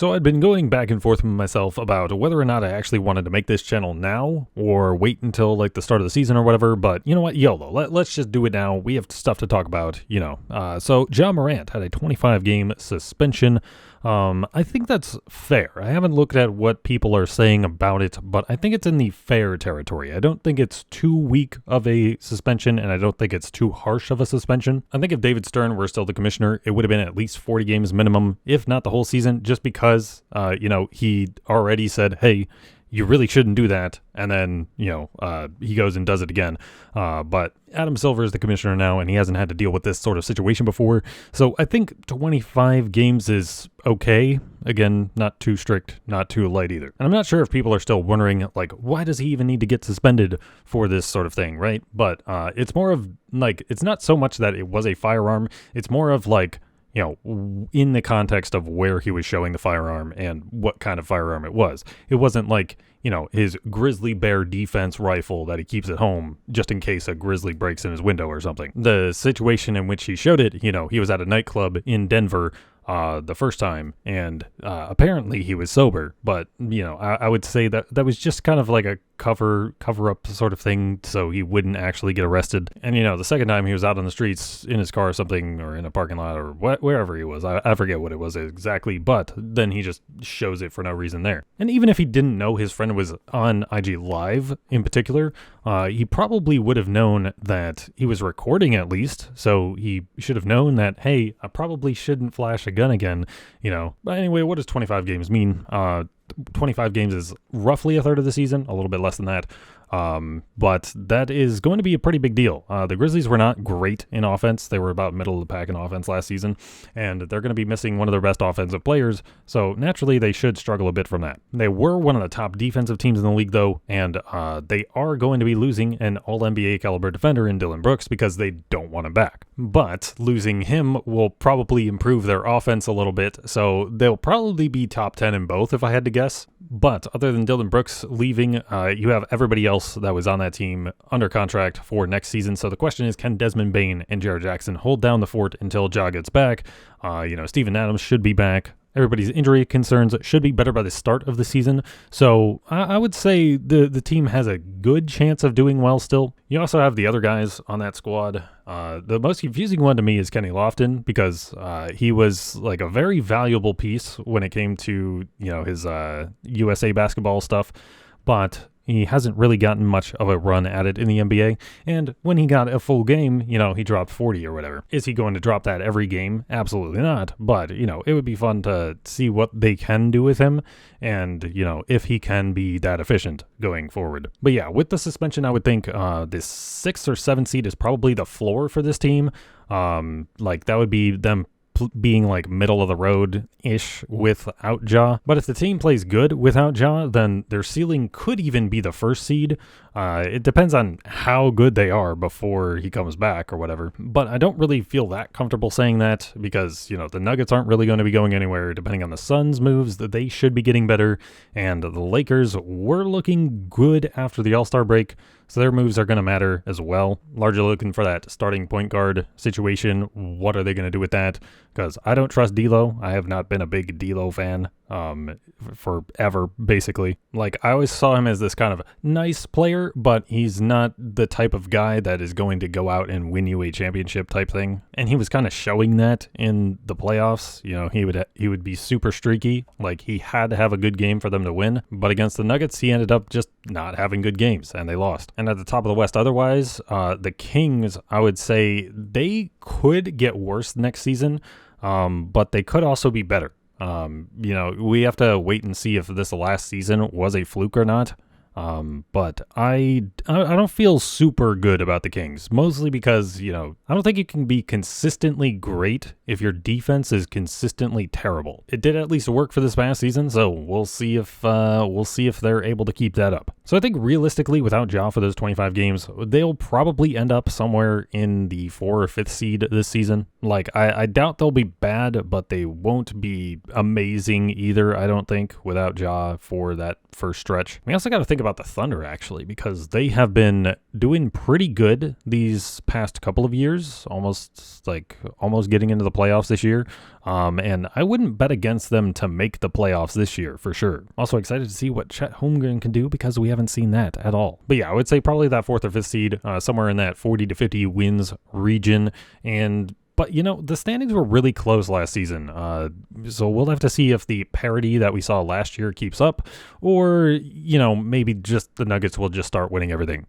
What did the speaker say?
So I'd been going back and forth with myself about whether or not I actually wanted to make this channel now or wait until like the start of the season or whatever, but you know what, YOLO, let's just do it now. We have stuff to talk about, So Ja Morant had a 25-game suspension. I think that's fair. I haven't looked at what people are saying about it, but I think it's in the fair territory. I don't think it's too weak of a suspension, and I don't think it's too harsh of a suspension. I think if David Stern were still the commissioner, it would have been at least 40 games minimum, if not the whole season, just because, he already said, hey, you really shouldn't do that. And then, he goes and does it again. But Adam Silver is the commissioner now, and he hasn't had to deal with this sort of situation before. So I think 25 games is okay. Again, not too strict, not too light either. And I'm not sure if people are still wondering, like, why does he even need to get suspended for this sort of thing, right? But it's more of, like, it's not so much that it was a firearm. It's more of, like, in the context of where he was showing the firearm and what kind of firearm it was. It wasn't like, his grizzly bear defense rifle that he keeps at home just in case a grizzly breaks in his window or something. The situation in which he showed it, he was at a nightclub in Denver the first time, and apparently he was sober, but I would say that was just kind of like a cover up sort of thing so he wouldn't actually get arrested. And the second time he was out on the streets in his car or something, or in a parking lot, or wherever he was, I forget what it was exactly, but then he just shows it for no reason there. And even if he didn't know his friend was on IG Live in particular, he probably would have known that he was recording at least, so he should have known that, hey, I probably shouldn't flash a gun again, But anyway, what does 25 games mean? 25 games is roughly a third of the season, a little bit less than that. But that is going to be a pretty big deal. The Grizzlies were not great in offense. They were about middle of the pack in offense last season, and they're going to be missing one of their best offensive players, so naturally they should struggle a bit from that. They were one of the top defensive teams in the league, though, and they are going to be losing an all-NBA caliber defender in Dillon Brooks because they don't want him back. But losing him will probably improve their offense a little bit, so they'll probably be top 10 in both if I had to guess. But other than Dillon Brooks leaving, you have everybody else that was on that team under contract for next season. So the question is, can Desmond Bane and Jared Jackson hold down the fort until Ja gets back? Steven Adams should be back. Everybody's injury concerns should be better by the start of the season. So I would say the team has a good chance of doing well still. You also have the other guys on that squad. The most confusing one to me is Kenny Lofton, because he was like a very valuable piece when it came to, his USA basketball stuff. But he hasn't really gotten much of a run at it in the NBA, and when he got a full game, he dropped 40 or whatever. Is he going to drop that every game? Absolutely not, but, it would be fun to see what they can do with him, and, if he can be that efficient going forward. But yeah, with the suspension, I would think this 6th or 7th seed is probably the floor for this team. That would be them being like middle of the road ish without Ja. But if the team plays good without Ja, then their ceiling could even be the 1st seed. It depends on how good they are before he comes back or whatever. But I don't really feel that comfortable saying that because, the Nuggets aren't really going to be going anywhere. Depending on the Suns' moves, that they should be getting better. And the Lakers were looking good after the All-Star break, so their moves are going to matter as well. Largely looking for that starting point guard situation. What are they going to do with that? Because I don't trust D'Lo. I have not been a big D'Lo fan forever, basically. Like, I always saw him as this kind of nice player, but he's not the type of guy that is going to go out and win you a championship type thing. And he was kind of showing that in the playoffs. He would be super streaky. Like, he had to have a good game for them to win. But against the Nuggets, he ended up just not having good games, and they lost. And at the top of the West otherwise, the Kings, I would say they could get worse next season, but they could also be better. We have to wait and see if this last season was a fluke or not. But I don't feel super good about the Kings, mostly because, I don't think you can be consistently great if your defense is consistently terrible. It did at least work for this past season, so we'll see if they're able to keep that up. So I think realistically, without Ja for those 25 games, they'll probably end up somewhere in the 4th or 5th seed this season. Like, I doubt they'll be bad, but they won't be amazing either, I don't think, without Ja for that first stretch. We also got to think about the Thunder, actually, because they have been doing pretty good these past couple of years, almost getting into the playoffs this year. And I wouldn't bet against them to make the playoffs this year for sure. Also excited to see what Chet Holmgren can do because we haven't seen that at all. But yeah, I would say probably that 4th or 5th seed, somewhere in that 40 to 50 wins region. But, the standings were really close last season, so we'll have to see if the parity that we saw last year keeps up, or, maybe just the Nuggets will just start winning everything.